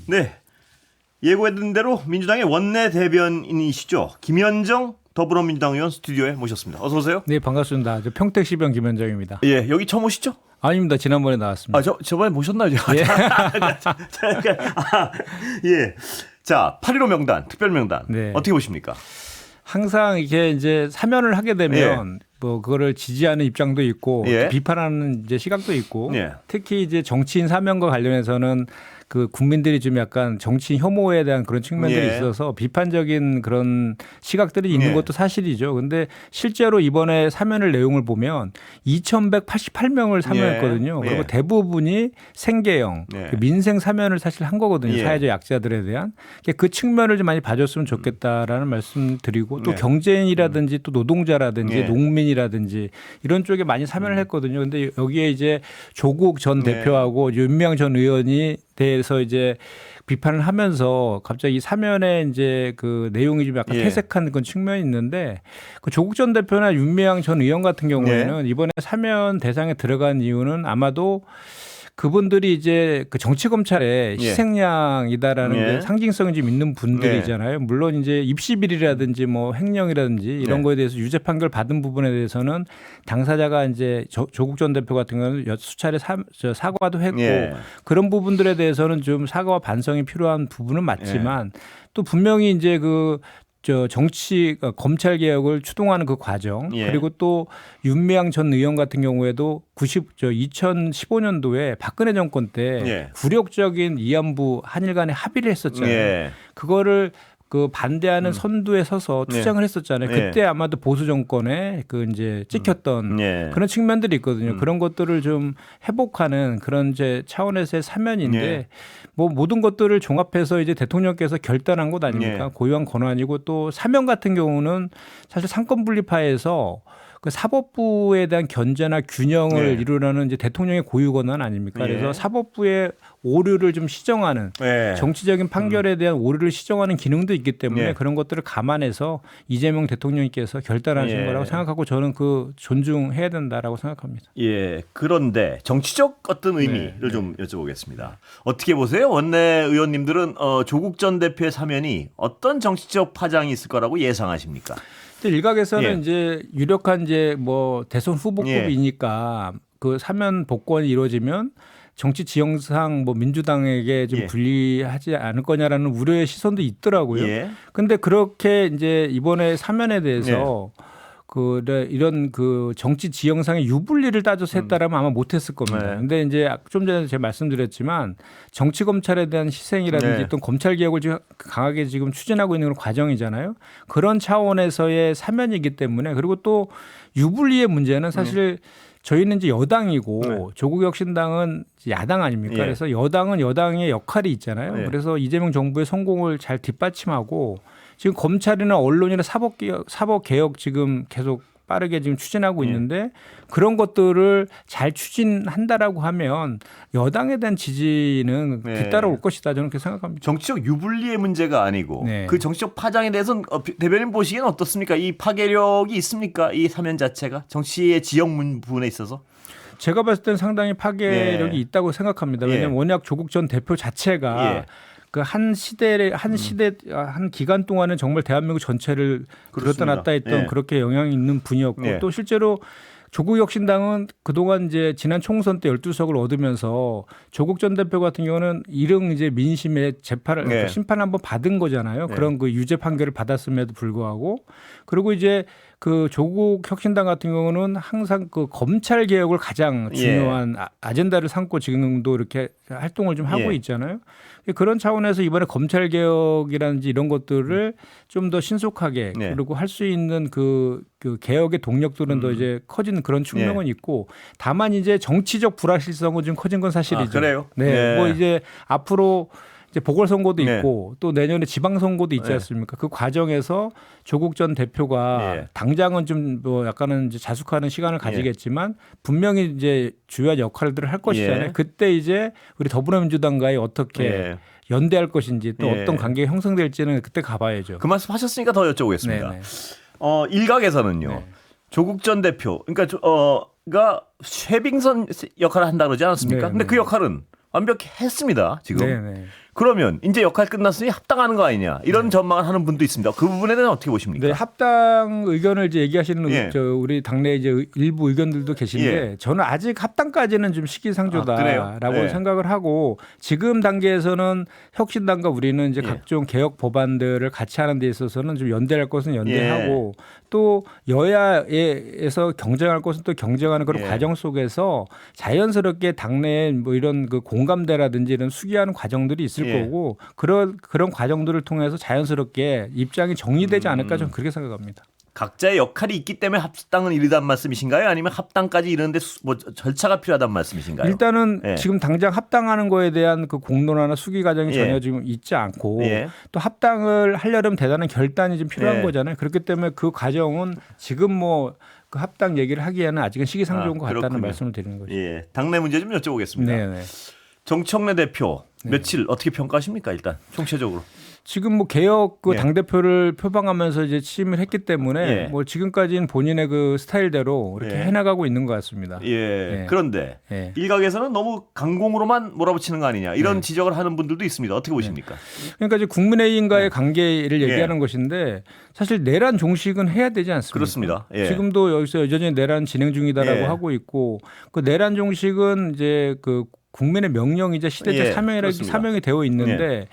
네, 예고했던 대로 민주당의 원내 대변인이시죠. 김현정 더불어민주당 의원 스튜디오에 모셨습니다. 어서 오세요. 네, 반갑습니다. 저 평택시병 김현정입니다. 예, 여기 처음 오시죠? 아닙니다. 지난번에 나왔습니다. 저번에 모셨나요? 예. 예. 자, 8.15 명단, 특별 명단. 네. 어떻게 보십니까? 항상 이게 이제 사면을 하게 되면 뭐 그거를 지지하는 입장도 있고 예. 비판하는 이제 시각도 있고 예. 특히 이제 정치인 사면과 관련해서는 그 국민들이 좀 약간 정치인 혐오에 대한 그런 측면들이 예. 있어서 비판적인 그런 시각들이 있는 예. 것도 사실이죠. 근데 실제로 이번에 사면을 내용을 보면 2,188명을 사면했거든요. 예. 그리고 대부분이 생계형 예. 그 민생 사면을 사실 한 거거든요. 예. 사회적 약자들에 대한 그 측면을 좀 많이 봐줬으면 좋겠다라는 말씀드리고 또 예. 경제인이라든지 또 노동자라든지 예. 농민이라든지 이런 쪽에 많이 사면을 했거든요. 근데 여기에 이제 조국 전 예. 대표하고 윤미향 전 의원이 대해서 이제 비판을 하면서 갑자기 사면에 이제 그 내용이 좀 약간 예. 퇴색한 그런 측면이 있는데 그 조국 전 대표나 윤미향 전 의원 같은 경우에는 이번에 사면 대상에 들어간 이유는 아마도 그분들이 이제 그 정치검찰의 희생양이다라는 게 상징성이 좀 있는 분들이잖아요. 물론 이제 입시비리라든지 뭐 횡령이라든지 이런 거에 대해서 유죄 판결 받은 부분에 대해서는 당사자가 이제 조국 전 대표 같은 경우는 수차례 사과도 했고 그런 부분들에 대해서는 좀 사과와 반성이 필요한 부분은 맞지만 또 분명히 이제 정치 검찰 개혁을 추동하는 그 과정 그리고 또 윤미향 전 의원 같은 경우에도 2015년도에 박근혜 정권 때 굴욕적인 위안부 한일 간에 합의를 했었잖아요. 그거를 그 반대하는 선두에 서서 투쟁을 했었잖아요. 그때 아마도 보수 정권에 그 이제 찍혔던 그런 측면들이 있거든요. 그런 것들을 좀 회복하는 그런 이제 차원에서의 사면인데 뭐 모든 것들을 종합해서 이제 대통령께서 결단한 것 아닙니까? 고유한 권한이고 또 사면 같은 경우는 사실 상권 분립화해서 그 사법부에 대한 견제나 균형을 이루려는 이제 대통령의 고유 권한 아닙니까? 그래서 사법부의 오류를 좀 시정하는 정치적인 판결에 대한 오류를 시정하는 기능도 있기 때문에 그런 것들을 감안해서 이재명 대통령께서 결단하신 거라고 생각하고 저는 그 존중해야 된다라고 생각합니다. 예. 그런데 정치적 어떤 의미를 좀 여쭤보겠습니다. 어떻게 보세요? 원내 의원님들은 조국 전 대표의 사면이 어떤 정치적 파장이 있을 거라고 예상하십니까? 일각에서는 이제 유력한 이제 뭐 대선 후보급이니까 그 사면 복권이 이루어지면 정치 지형상 뭐 민주당에게 좀 불리하지 않을 거냐라는 우려의 시선도 있더라고요. 근데 그렇게 이제 이번에 사면에 대해서 이런 그 정치 지형상의 유불리를 따져서 했다라면 아마 못했을 겁니다. 근데 이제 좀 전에 제가 말씀드렸지만 정치 검찰에 대한 희생이라든지 또 검찰 개혁을 지금 강하게 지금 추진하고 있는 그런 과정이잖아요. 그런 차원에서의 사면이기 때문에 그리고 또 유불리의 문제는 사실 저희는 이제 여당이고 조국혁신당은 야당 아닙니까? 그래서 여당은 여당의 역할이 있잖아요. 그래서 이재명 정부의 성공을 잘 뒷받침하고 지금 검찰이나 언론이나 사법개혁 지금 계속 빠르게 지금 추진하고 있는데 그런 것들을 잘 추진한다라고 하면 여당에 대한 지지는 뒤따라올 것이다 저는 그렇게 생각합니다. 정치적 유불리의 문제가 아니고 그 정치적 파장에 대해서는 대변인 보시기엔 어떻습니까? 이 파괴력이 있습니까? 이 사면 자체가 정치의 지형 부분에 있어서? 제가 봤을 때는 상당히 파괴력이 있다고 생각합니다. 왜냐하면 워낙 조국 전 대표 자체가 그 한 기간 동안은 정말 대한민국 전체를 들었다 놨다 했던 그렇게 영향이 있는 분이었고 또 실제로 조국혁신당은 그동안 이제 지난 총선 때 12석을 얻으면서 조국 전 대표 같은 경우는 일흥 이제 민심의 재판을 심판 한번 받은 거잖아요. 그런 그 유죄 판결을 받았음에도 불구하고 그리고 이제 그 조국 혁신당 같은 경우는 항상 그 검찰 개혁을 가장 중요한 아젠다를 삼고 지금도 이렇게 활동을 좀 하고 있잖아요. 그런 차원에서 이번에 검찰 개혁이라든지 이런 것들을 좀 더 신속하게 그리고 할 수 있는 그 개혁의 동력들은 더 이제 커지는 그런 측면은 있고 다만 이제 정치적 불확실성은 좀 커진 건 사실이죠. 그래요? 뭐 이제 앞으로 이제 보궐선거도 있고 또 내년에 지방선거도 있지 않습니까? 그 과정에서 조국 전 대표가 당장은 좀 뭐 약간은 이제 자숙하는 시간을 가지겠지만 분명히 이제 주요한 역할들을 할 것이잖아요. 그때 이제 우리 더불어민주당과의 어떻게 연대할 것인지 또 어떤 관계가 형성될지는 그때 가봐야죠. 그 말씀 하셨으니까 더 여쭤보겠습니다. 일각에서는요. 조국 전 대표 그러니까 쇠빙선 역할을 한다 그러지 않았습니까? 근데 그 역할은 완벽히 했습니다. 지금. 그러면 이제 역할 끝났으니 합당하는 거 아니냐 이런 전망을 하는 분도 있습니다. 그 부분에 대해서 어떻게 보십니까? 네, 합당 의견을 이제 얘기하시는 예. 저 우리 당내 이제 일부 의견들도 계신데 저는 아직 합당까지는 좀 시기상조다라고 예. 생각을 하고 지금 단계에서는 혁신당과 우리는 이제 예. 각종 개혁 법안들을 같이 하는 데 있어서는 좀 연대할 것은 연대하고 또 여야에서 경쟁할 것은 또 경쟁하는 그런 과정 속에서 자연스럽게 당내에 뭐 이런 그 공감대라든지 이런 수기하는 과정들이 있을 거고 그런 과정들을 통해서 자연스럽게 입장이 정리되지 않을까 저는 그렇게 생각합니다. 각자의 역할이 있기 때문에 합당은 이르단 말씀이신가요? 아니면 합당까지 이르는데 뭐 절차가 필요하단 말씀이신가요? 일단은 지금 당장 합당하는 거에 대한 그 공론화나 수기 과정이 전혀 지금 있지 않고 또 합당을 하려면 대단한 결단이 좀 필요한 거잖아요. 그렇기 때문에 그 과정은 지금 뭐 그 합당 얘기를 하기에는 아직은 시기상조인 것 같다는 말씀을 드리는 거죠. 예, 당내 문제 좀 여쭤보겠습니다. 네네. 정청래 대표 며칠 어떻게 평가하십니까? 일단 총체적으로. 지금 뭐 개혁 그 당대표를 표방하면서 이제 취임을 했기 때문에 뭐 지금까지는 본인의 그 스타일대로 이렇게 해나가고 있는 것 같습니다. 그런데 일각에서는 너무 강공으로만 몰아붙이는 거 아니냐 이런 지적을 하는 분들도 있습니다. 어떻게 보십니까? 그러니까 이제 국민의힘과의 관계를 얘기하는 것인데 사실 내란 종식은 해야 되지 않습니까? 그렇습니다. 지금도 여기서 여전히 내란 진행 중이다라고 하고 있고 그 내란 종식은 이제 그 국민의 명령이자 시대적 사명이 되어 있는데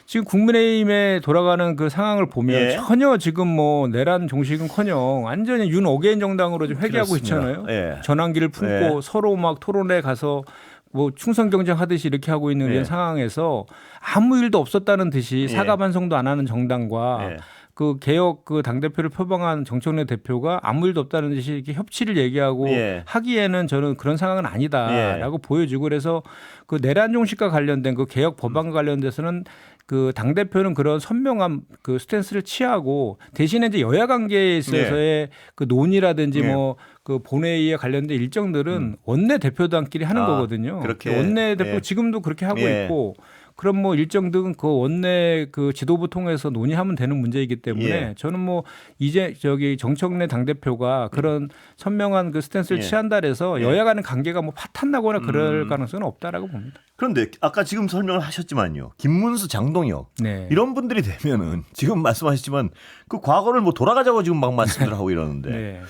지금 국민의힘에 돌아가는 그 상황을 보면 전혀 지금 뭐 내란 종식은커녕 완전히 윤 어게인 정당으로 지금 회귀하고 있잖아요. 전환기를 품고 서로 막 토론회 가서 뭐 충성 경쟁하듯이 이렇게 하고 있는 이런 상황에서 아무 일도 없었다는 듯이 사과 반성도 안 하는 정당과 그 개혁 그 당대표를 표방한 정청래 대표가 아무 일도 없다는 듯이 이렇게 협치를 얘기하고 하기에는 저는 그런 상황은 아니다라고 보여지고 그래서 그 내란 종식과 관련된 그 개혁 법안과 관련돼서는 그 당대표는 그런 선명한 그 스탠스를 취하고 대신에 이제 여야 관계에 있어서의 그 논의라든지 뭐 그 본회의에 관련된 일정들은 원내 대표단끼리 하는 거거든요. 그렇게. 원내 대표 지금도 그렇게 하고 있고 그럼 뭐 일정 등 그 원내 그 지도부 통해서 논의하면 되는 문제이기 때문에 저는 뭐 이제 저기 정청래 당대표가 그런 선명한 그 스탠스를 취한다 해서 여야 간의 관계가 뭐 파탄 나거나 그럴 가능성은 없다라고 봅니다. 그런데 아까 지금 설명을 하셨지만요. 김문수, 장동혁 이런 분들이 되면은 지금 말씀하셨지만 그 과거를 뭐 돌아가자고 지금 막 말씀들 하고 이러는데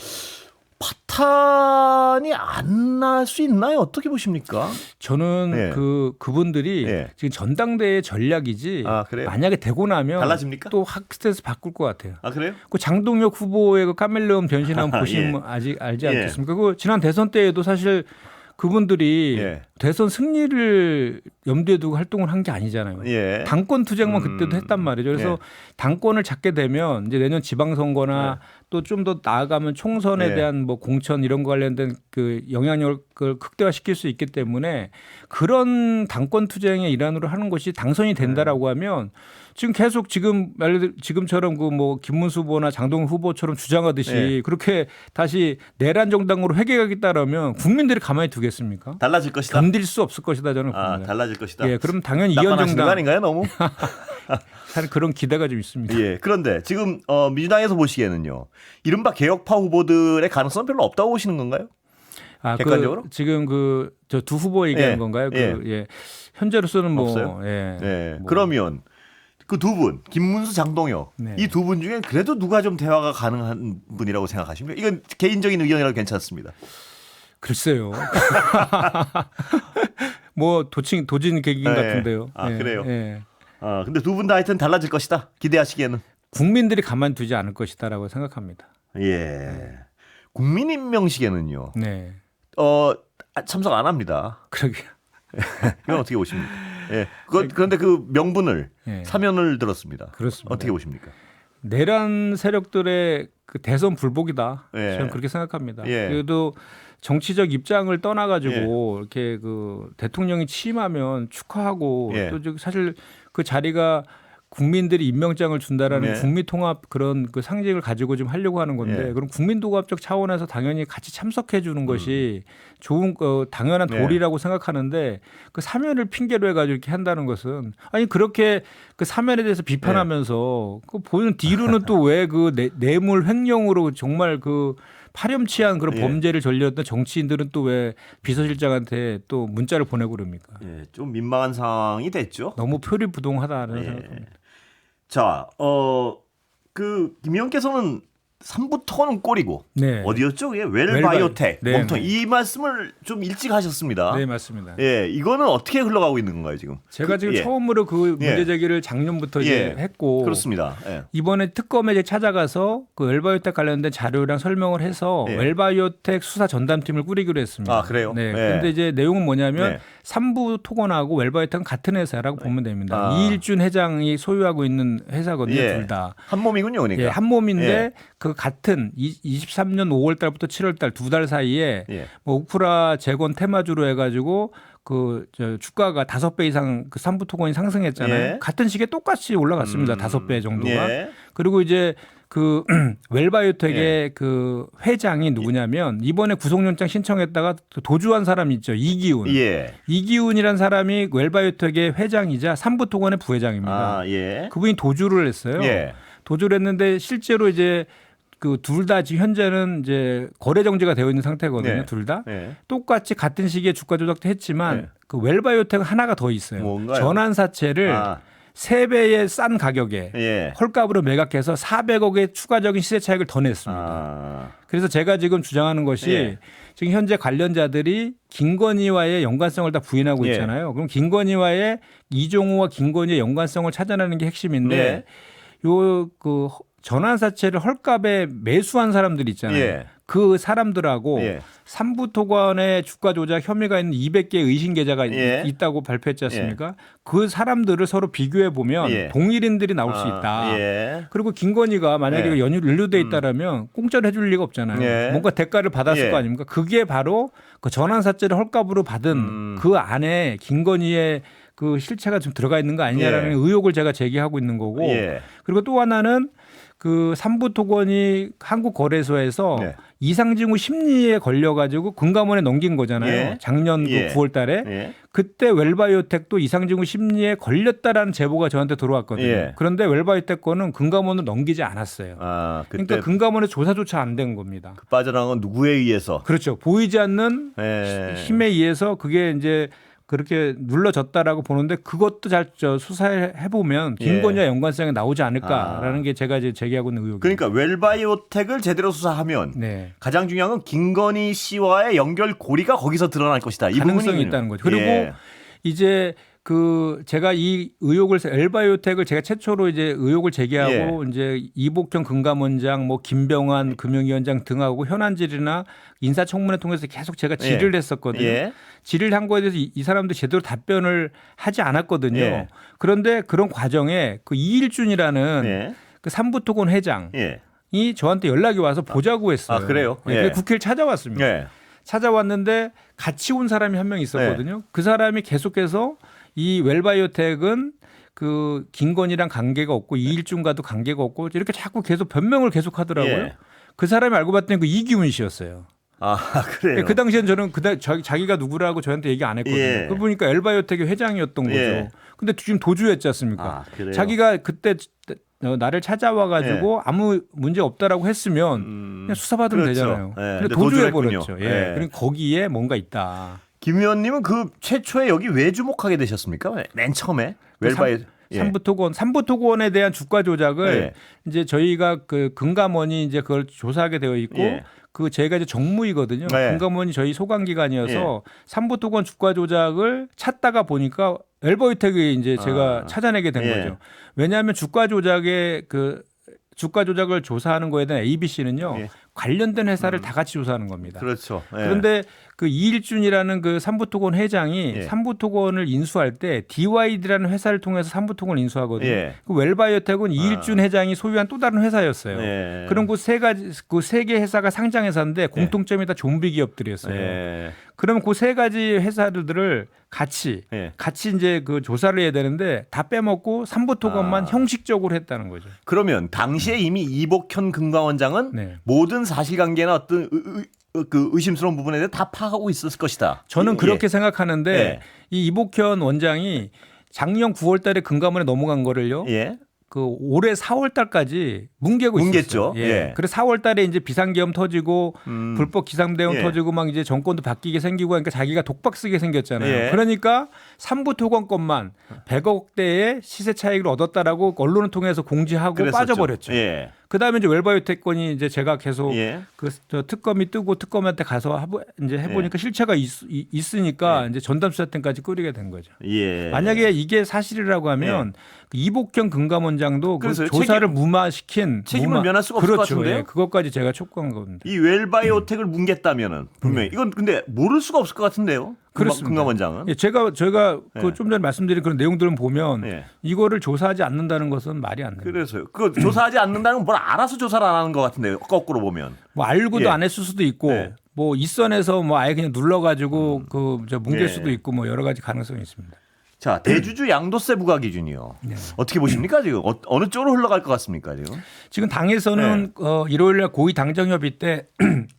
파탄이 안 날 수 있나요? 어떻게 보십니까? 저는 그분들이 지금 전당대회 전략이지 만약에 되고 나면 달라집니까? 또 스탠스 바꿀 것 같아요. 아 그래요? 그 장동혁 후보의 그 카멜레온 변신하면 보시면 아직 알지 않겠습니까? 그 지난 대선 때에도 사실 그분들이 대선 승리를 염두에 두고 활동을 한 게 아니잖아요. 당권 투쟁만 그때도 했단 말이죠. 그래서 당권을 잡게 되면 이제 내년 지방선거나 또 좀 더 나아가면 총선에 대한 뭐 공천 이런 거 관련된 그 영향력을 극대화시킬 수 있기 때문에 그런 당권 투쟁의 일환으로 하는 것이 당선이 된다라고 하면 지금 계속 지금처럼 그 뭐 김문수 후보나 장동훈 후보처럼 주장하듯이 그렇게 다시 내란 정당으로 회귀하겠다라면 국민들이 가만히 두겠습니까? 달라질 것이다. 견딜 수 없을 것이다 저는 봅니다. 달라질 것이다. 그럼 당연히 이현 정당 아닌가요, 너무? 사실 그런 기대가 좀 있습니다. 그런데 지금 민주당에서 보시기에는요, 이른바 개혁파 후보들의 가능성은 별로 없다고 보시는 건가요? 객관적으로? 지금 그 저 두 후보 얘기하는 건가요? 현재로서는 뭐 없어요. 그러면 그 두 분, 김문수, 장동혁 이 두 분 중에 그래도 누가 좀 대화가 가능한 분이라고 생각하십니까? 이건 개인적인 의견이라도 괜찮습니다. 글쎄요. 뭐 도진 개긴 같은데요. 그래요. 근데 두 분 다 하여튼 달라질 것이다. 기대하시기에는. 국민들이 가만두지 않을 것이다라고 생각합니다. 국민임명식에는요. 참석 안 합니다. 그러게요. 이건 어떻게 보십니까? 그런데 그 명분을 사면을 들었습니다. 그렇습니다. 어떻게 보십니까? 내란 세력들의 그 대선 불복이다. 저는 그렇게 생각합니다. 그래도 정치적 입장을 떠나가지고 이렇게 그 대통령이 취임하면 축하하고 또 사실 그 자리가 국민들이 임명장을 준다라는 국민통합 그런 그 상징을 가지고 좀 하려고 하는 건데 그럼 국민통합적 차원에서 당연히 같이 참석해 주는 것이 좋은 당연한 도리라고 생각하는데 그 사면을 핑계로 해가지고 이렇게 한다는 것은 아니 그렇게 그 사면에 대해서 비판하면서 그 보는 뒤로는 또 왜 그 뇌물 횡령으로 정말 그 파렴치한 그런 예. 범죄를 저질렀던 정치인들은 또 왜 비서실장한테 또 문자를 보내고 그럽니까? 예, 좀 민망한 상황이 됐죠. 너무 표리부동하다는 예. 생각합니다. 자, 김 의원께서는 삼부토는 꼴이고 네. 어디였죠? 그게 웰바이오텍 네, 몸통 네. 이 말씀을 좀 일찍 하셨습니다. 네, 맞습니다. 예, 이거는 어떻게 흘러가고 있는 건가요 지금? 제가 지금 예. 처음으로 그 예. 문제 제기를 작년부터 이제 했고 그렇습니다. 예. 이번에 특검에 이제 찾아가서 그 웰바이오텍 관련된 자료랑 설명을 해서 예. 웰바이오텍 수사 전담팀을 꾸리기로 했습니다. 아, 그래요? 네. 예. 그런데 이제 내용은 뭐냐면 네. 삼부토건하고 웰바이오텍은 같은 회사라고 보면 됩니다. 아. 이일준 회장이 소유하고 있는 회사거든요, 예. 둘 다. 한 몸이군요, 그러니까. 예, 한 몸인데 예. 그 같은 23년 5월 달부터 7월 달 두 달 사이에 예. 뭐 우크라 재건 테마주로 해가지고 저 주가가 5배 이상 그 삼부토건이 상승했잖아요. 예. 같은 시기에 똑같이 올라갔습니다. 5배 정도가. 예. 그리고 이제 그 웰바이오텍의 그 회장이 누구냐면 이번에 구속영장 신청했다가 도주한 사람이 있죠. 이기훈. 예. 이기훈이란 사람이 웰바이오텍의 회장이자 삼부토건의 부회장입니다. 아, 예. 그분이 도주를 했어요. 예. 도주를 했는데 실제로 이제 그 둘 다 지금 현재는 이제 거래 정지가 되어 있는 상태거든요. 네. 둘 다. 예. 똑같이 같은 시기에 주가 조작도 했지만 네. 그 웰바이오텍은 하나가 더 있어요. 뭔가요? 전환사채를 아, 3배의 싼 가격에 예. 헐값으로 매각해서 400억의 추가적인 시세 차익을 더 냈습니다. 아, 그래서 제가 지금 주장하는 것이 예. 지금 현재 관련자들이 김건희와의 연관성을 다 부인하고 예. 있잖아요. 그럼 김건희와의 이종호와 김건희의 연관성을 찾아내는 게 핵심인데 네. 요 그 전환사채를 헐값에 매수한 사람들 있잖아요. 예. 그 사람들하고 예. 삼부토건의 주가 조작 혐의가 있는 200개의 의심 계좌가 예. 있다고 발표했지 않습니까? 그 사람들을 서로 비교해 보면 예. 동일인들이 나올 수 있다. 예. 그리고 김건희가 만약에 예. 연루돼 있다라면 공짜로 해줄 리가 없잖아요. 예. 뭔가 대가를 받았을 예. 거 아닙니까? 그게 바로 그 전환사채를 헐값으로 받은 그 안에 김건희의 그 실체가 좀 들어가 있는 거 아니냐라는 예. 의혹을 제가 제기하고 있는 거고. 예. 그리고 또 하나는 그 삼부토건이 한국거래소에서 네. 이상징후 심리에 걸려가지고 금감원에 넘긴 거잖아요. 예. 작년 예. 그 9월 달에. 예. 그때 웰바이오텍도 이상징후 심리에 걸렸다라는 제보가 저한테 들어왔거든요. 예. 그런데 웰바이오텍 거는 금감원을 넘기지 않았어요. 아, 그때 그러니까 금감원의 조사조차 안 된 겁니다. 빠져나간 건 누구에 의해서? 그렇죠. 보이지 않는 예. 힘에 의해서 그게 이제 그렇게 눌러졌다라고 보는데 그것도 잘 수사해 보면 김건희와 연관성이 나오지 않을까라는 게 제가 이제 제기하고 있는 의혹입니다. 그러니까 웰바이오텍을 제대로 수사하면 네. 가장 중요한 건 김건희 씨와의 연결 고리가 거기서 드러날 것이다. 이 가능성이 부분이 있다는 거죠. 그리고 예. 이제 그 제가 이 의혹을 웰바이오텍을 제가 최초로 이제 의혹을 제기하고 이제 이복현 금감원장 뭐 김병환 금융위원장 등하고 현안질이나 인사청문회 통해서 계속 제가 질의를 했었거든요. 예. 질의를 한 거에 대해서 이 사람도 제대로 답변을 하지 않았거든요. 예. 그런데 그런 과정에 그 이일준이라는 예. 그 삼부토건 회장이 예. 저한테 연락이 와서 보자고 했어요. 아, 그래요? 네, 예. 그래서 국회를 찾아왔습니다. 예. 찾아왔는데 같이 온 사람이 한 명 있었거든요. 그 사람이 계속해서 이 웰바이오텍은 그 김건희랑 관계가 없고 이일준과도 관계가 없고 이렇게 자꾸 계속 변명을 계속 하더라고요. 예. 그 사람이 알고 봤더니 그 이기훈 씨였어요. 아, 그래요. 그 당시엔 저는 자기가 누구라고 저한테 얘기 안 했거든요. 예. 그 보니까 엘바이오텍의 회장이었던 거죠. 예. 근데 지금 도주했지 않습니까? 아, 그래요? 자기가 그때 나를 찾아와 가지고 아무 문제 없다라고 했으면 그냥 수사받으면 그렇죠. 되잖아요. 예. 근데 근데 도주해 도주했군요. 버렸죠. 예. 예. 그러니까 거기에 뭔가 있다. 김 의원님은 그 최초에 여기 왜 주목하게 되셨습니까? 맨 처음에 웰바이오 삼부토건에 대한 주가 조작을 예. 이제 저희가 그 금감원이 이제 그걸 조사하게 되어 있고 예. 그 저희가 이제 정무이거든요. 예. 금감원이 저희 소관 기관이어서 삼부토건 주가 조작을 찾다가 보니까 웰바이오텍이 이제 제가 찾아내게 된 예. 거죠. 왜냐하면 주가 조작의 그 주가 조작을 조사하는 거에 대한 ABC는요. 예. 관련된 회사를 다 같이 조사하는 겁니다. 그렇죠. 예. 그런데 그 이일준이라는 그 삼부토건 회장이 예. 삼부토건을 인수할 때 DYD라는 회사를 통해서 삼부토건을 인수하거든요. 예. 그 웰바이오텍은 이일준 회장이 소유한 또 다른 회사였어요. 예. 그럼 그 세 개 회사가 상장 회사인데 공통점이 다 좀비 기업들이었어요. 예. 그러면 그 세 가지 회사들을 같이 이제 그 조사를 해야 되는데 다 빼먹고 삼부토건만 형식적으로 했다는 거죠. 그러면 당시에 이미 이복현 금감원장은 네. 모든 사실관계나 어떤 그 의심스러운 부분에 대해 다 파악하고 있었을 것이다. 저는 그렇게 생각하는데 예. 이 이복현 원장이 작년 9월 달에 금감원에 넘어간 거를요. 예. 그 올해 4월 달까지 뭉개고 뭉갰죠. 있었어요. 예. 그래서 4월 달에 이제 비상계엄 터지고 불법 기상대응 예. 터지고 막 이제 정권도 바뀌게 생기고 하니까 자기가 독박 쓰게 생겼잖아요. 예. 그러니까 삼부 토건권만 100억대의 시세 차익을 얻었다라고 언론을 통해서 공지하고 그랬었죠. 빠져버렸죠. 예. 그다음에 이제 웰바이오텍 건이 이제 제가 계속 예. 저 특검이 뜨고 특검한테 가서 이제 해보니까 실체가 있으니까 이제 전담수사팀까지 꾸리게 된 거죠. 예. 만약에 이게 사실이라고 하면 그 이복형 금감원장도 그 그래서 조사를 무마시킨 책임을 면할 수가 없을 것 그렇죠. 같은데요? 예, 그것까지 제가 촉구한 겁니다. 이 웰바이오텍을 뭉갰다면은 분명히 이건 근데 모를 수가 없을 것 같은데요. 그렇습니다. 금감원장은. 예, 저희가 예. 그 좀 전에 말씀드린 그런 내용들을 보면 예. 이거를 조사하지 않는다는 것은 말이 안 됩니다. 그래서요. 그 조사하지 않는다는 건 뭘 알아서 조사를 안 하는 것 같은데요. 거꾸로 보면. 뭐 알고도 예. 안 했을 수도 있고 예. 뭐 윗선에서 뭐 아예 그냥 눌러가지고 그 저 뭉갤 예. 수도 있고 뭐 여러 가지 가능성이 있습니다. 자, 대주주 양도세 부과 기준이요. 네. 어떻게 보십니까 지금? 어느 쪽으로 흘러갈 것 같습니까 지금? 지금 당에서는 일요일날 고위 당정협의 때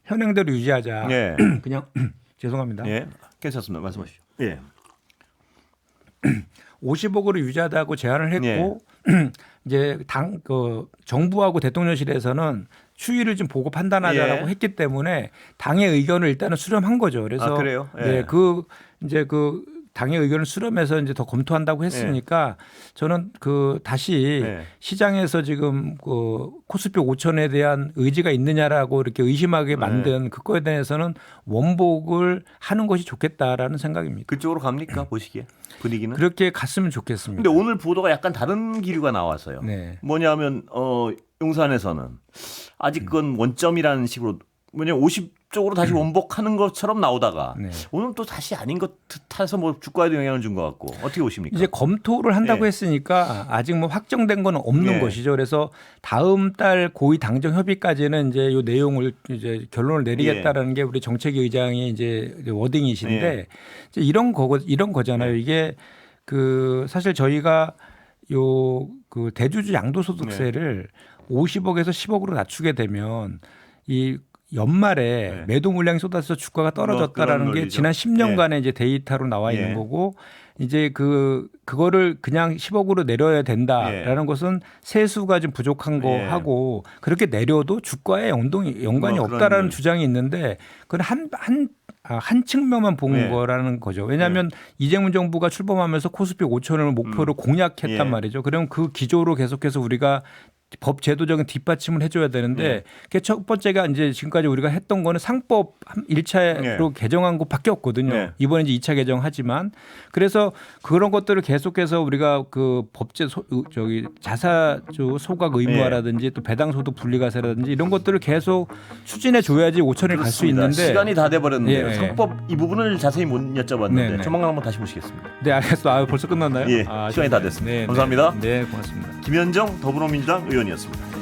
현행대로 유지하자. 예. 그냥 죄송합니다. 예. 괜찮습니다. 말씀하시죠. 예. 50억으로 유지하다고 제안을 했고 이제 정부하고 대통령실에서는 추이를 좀 보고 판단하자라고 예. 했기 때문에 당의 의견을 일단은 수렴한 거죠. 그래서 아, 그래요? 예. 네, 이제 당의 의견을 수렴해서 이제 더 검토한다고 했으니까 저는 다시 예. 시장에서 지금 코스피 5천에 대한 의지가 있느냐라고 이렇게 의심하게 만든 그거에 대해서는 원복을 하는 것이 좋겠다라는 생각입니다. 그쪽으로 갑니까 보시기에 분위기는? 그렇게 갔으면 좋겠습니다. 근데 오늘 보도가 약간 다른 기류가 나왔어요. 네. 뭐냐면 용산에서는 아직 그건 원점이라는 식으로 왜냐면 50쪽으로 다시 원복하는 것처럼 나오다가 네. 오늘 또 다시 아닌 것 듯해서 뭐 주가에도 영향을 준 것 같고 어떻게 보십니까? 이제 검토를 한다고 예. 했으니까 아직 뭐 확정된 건 없는 예. 것이죠. 그래서 다음 달 고위 당정 협의까지는 이제 이 내용을 이제 결론을 내리겠다라는 게 우리 정책위 의장이 이제 워딩이신데 예. 이제 이런 거잖아요. 이게 사실 저희가 그 대주주 양도소득세를 50억에서 10억으로 낮추게 되면 이 연말에 매도 물량이 쏟아져서 주가가 떨어졌다라는 게 논리죠. 지난 10년간의 이제 데이터로 나와 있는 예. 거고 이제 그거를 그냥 10억으로 내려야 된다라는 것은 세수가 좀 부족한 거 예. 하고 그렇게 내려도 주가에 연관이 그런 없다라는 주장이 있는데 그건 한 측면만 본 예. 거라는 거죠. 왜냐하면 이재명 정부가 출범하면서 코스피 5천을 목표로 공약했단 예. 말이죠. 그럼 그 기조로 계속해서 우리가 법 제도적인 뒷받침을 해줘야 되는데 그게 첫 번째가 이제 지금까지 우리가 했던 거는 상법 1차로 개정한 것밖에 없거든요. 네. 이번에 이제 2차 개정하지만 그래서 그런 것들을 계속해서 우리가 그 법제 자사주 소각 의무화라든지 또 배당소득 분리과세라든지 이런 것들을 계속 추진해 줘야지 5천을 갈 수 있는데 시간이 다 돼버렸는데요. 예. 상법 이 부분을 자세히 못 여쭤봤는데 네, 네. 조만간 한번 다시 모시겠습니다. 네 알겠어. 벌써 끝났나요? 예, 시간이 다 됐습니다. 감사합니다. 네 고맙습니다. 김현정 더불어민주당 의원이었습니다.